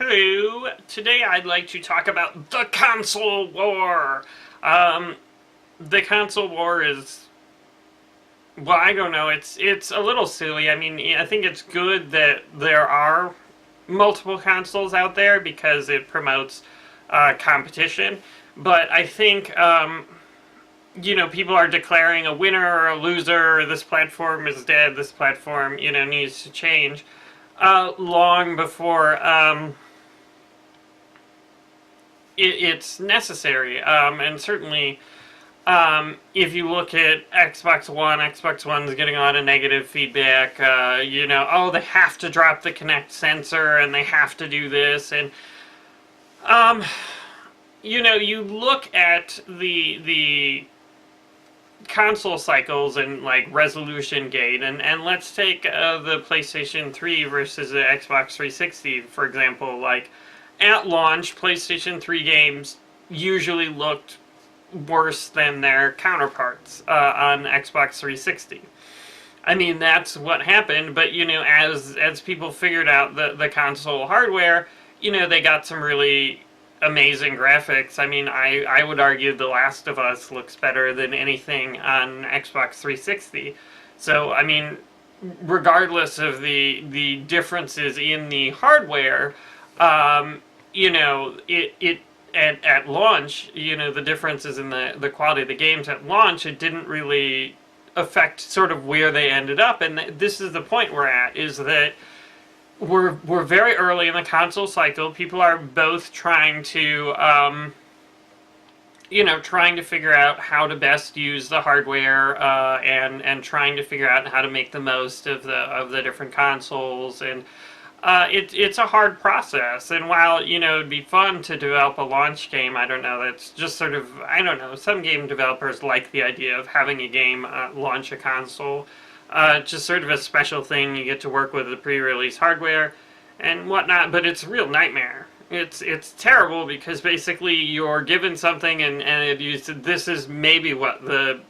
Hello, today I'd like to talk about the console war. The console war is, well, I don't know, it's a little silly. I mean, I think it's good that there are multiple consoles out there because it promotes competition. But I think, people are declaring a winner or a loser. This platform is dead. This platform, needs to change. Long before it's necessary. And certainly, if you look at Xbox One's getting a lot of negative feedback. Oh, they have to drop the Kinect sensor and they have to do this. And, you look at the console cycles and like resolution gain, and let's take the PlayStation 3 versus the Xbox 360, for example. Like, at launch, PlayStation 3 games usually looked worse than their counterparts on Xbox 360. I mean, that's what happened, but, as people figured out the console hardware, they got some really amazing graphics. I mean, I would argue The Last of Us looks better than anything on Xbox 360. So, I mean, regardless of the differences in the hardware, it at launch, the differences in the quality of the games at launch, it didn't really affect sort of where they ended up. And this is the point we're at, is that we're very early in the console cycle. People are both trying to, trying to figure out how to best use the hardware, and trying to figure out how to make the most of the different consoles. And it's a hard process. And while, it'd be fun to develop a launch game, I don't know, that's just sort of, I don't know, some game developers like the idea of having a game launch a console. Just sort of a special thing. You get to work with the pre-release hardware and whatnot, but it's a real nightmare. It's terrible because basically you're given something and you said this is maybe what the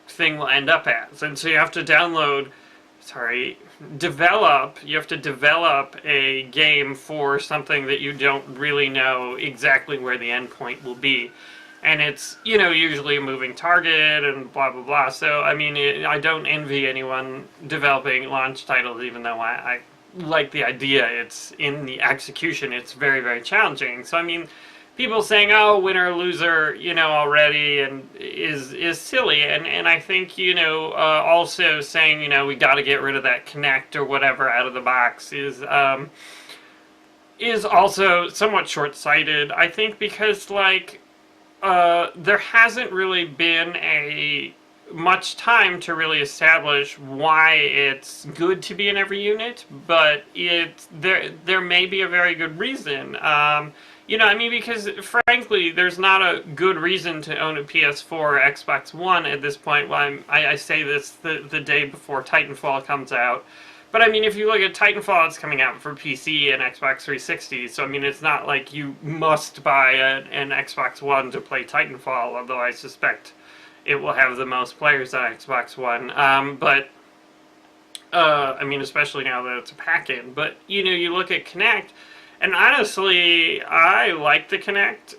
thing will end up as, and so you have to develop a game for something that you don't really know exactly where the end point will be. And it's, usually a moving target and blah, blah, blah. So, I mean, I don't envy anyone developing launch titles, even though I like the idea. It's in the execution, it's very, very challenging. So, I mean, people saying, oh, winner, loser, already, and is silly. And I think, also saying, we got to get rid of that Kinect or whatever out of the box is also somewhat short-sighted. I think because, like, there hasn't really been much time to really establish why it's good to be in every unit, but there may be a very good reason. Because frankly, there's not a good reason to own a PS4 or Xbox One at this point. Well, I say this the day before Titanfall comes out. But I mean, if you look at Titanfall, it's coming out for PC and Xbox 360, so I mean, it's not like you must buy an Xbox One to play Titanfall, although I suspect it will have the most players on Xbox One. I mean, especially now that it's a pack-in. But, you look at Kinect, and honestly, I like the Kinect.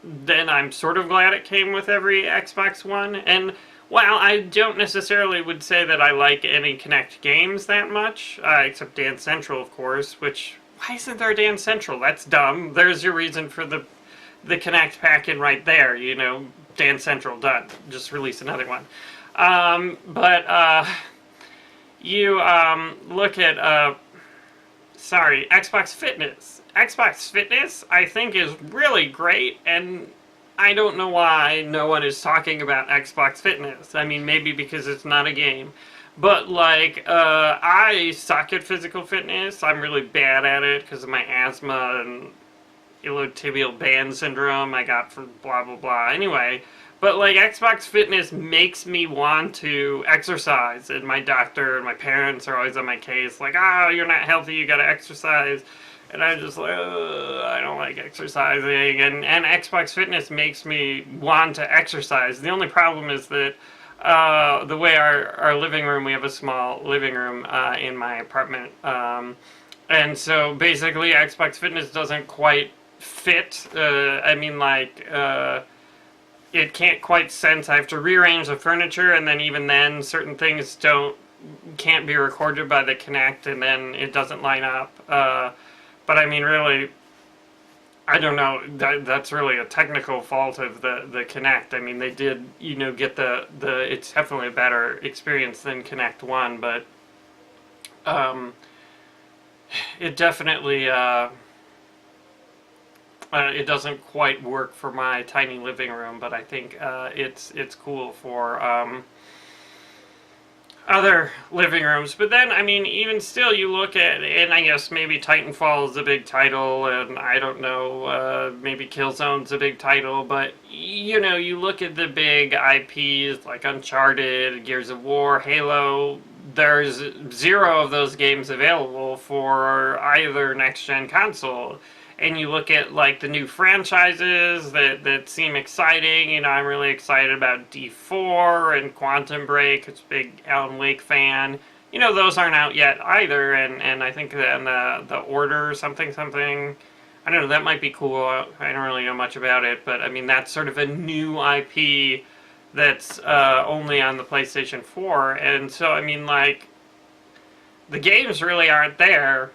Then I'm sort of glad it came with every Xbox One, and while I don't necessarily would say that I like any Kinect games that much, except Dance Central, of course, which, why isn't there a Dance Central? That's dumb. There's your reason for the Kinect pack-in right there, Dance Central, done. Just release another one. You look at, Xbox Fitness. Xbox Fitness, I think, is really great, and I don't know why no one is talking about Xbox Fitness. I mean, maybe because it's not a game. But, like, I suck at physical fitness. I'm really bad at it because of my asthma and iliotibial band syndrome I got from blah, blah, blah. Anyway, but, like, Xbox Fitness makes me want to exercise. And my doctor and my parents are always on my case. Like, oh, you're not healthy, you gotta exercise. And I'm just like, I don't like exercising. And Xbox Fitness makes me want to exercise. The only problem is that the way our living room, we have a small living room in my apartment, And so basically, Xbox Fitness doesn't quite fit. I mean, like, it can't quite sense. I have to rearrange the furniture, and then even then, certain things can't be recorded by the Kinect, and then it doesn't line up. But I mean, really, I don't know. That's really a technical fault of the Kinect. I mean, they did, get the. It's definitely a better experience than Kinect One, but it definitely it doesn't quite work for my tiny living room. But I think it's cool for other living rooms. But then, I mean, even still, you look at, and I guess maybe Titanfall is a big title, and I don't know, maybe Killzone's a big title, but, you look at the big IPs like Uncharted, Gears of War, Halo, there's 0 of those games available for either next-gen console. And you look at like the new franchises that seem exciting. I'm really excited about D4 and Quantum Break. It's a big Alan Wake fan. Those aren't out yet either. And I think then the Order something, I don't know, that might be cool. I don't really know much about it, but I mean that's sort of a new IP that's only on the PlayStation 4. And so I mean, like, the games really aren't there.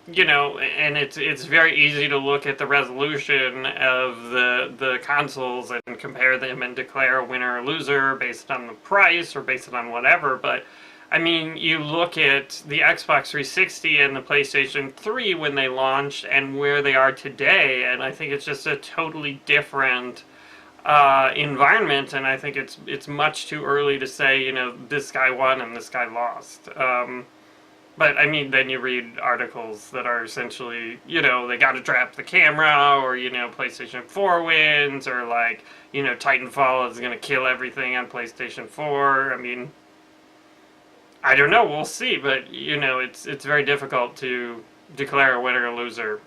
And it's very easy to look at the resolution of the consoles and compare them and declare a winner or loser based on the price or based on whatever. But I mean, you look at the Xbox 360 and the PlayStation 3 when they launched and where they are today, and I think it's just a totally different environment. And I think it's much too early to say this guy won and this guy lost. But, I mean, then you read articles that are essentially, they got to drop the camera, or, PlayStation 4 wins, or, like, Titanfall is going to kill everything on PlayStation 4. I mean, I don't know, we'll see, but, it's very difficult to declare a winner or loser.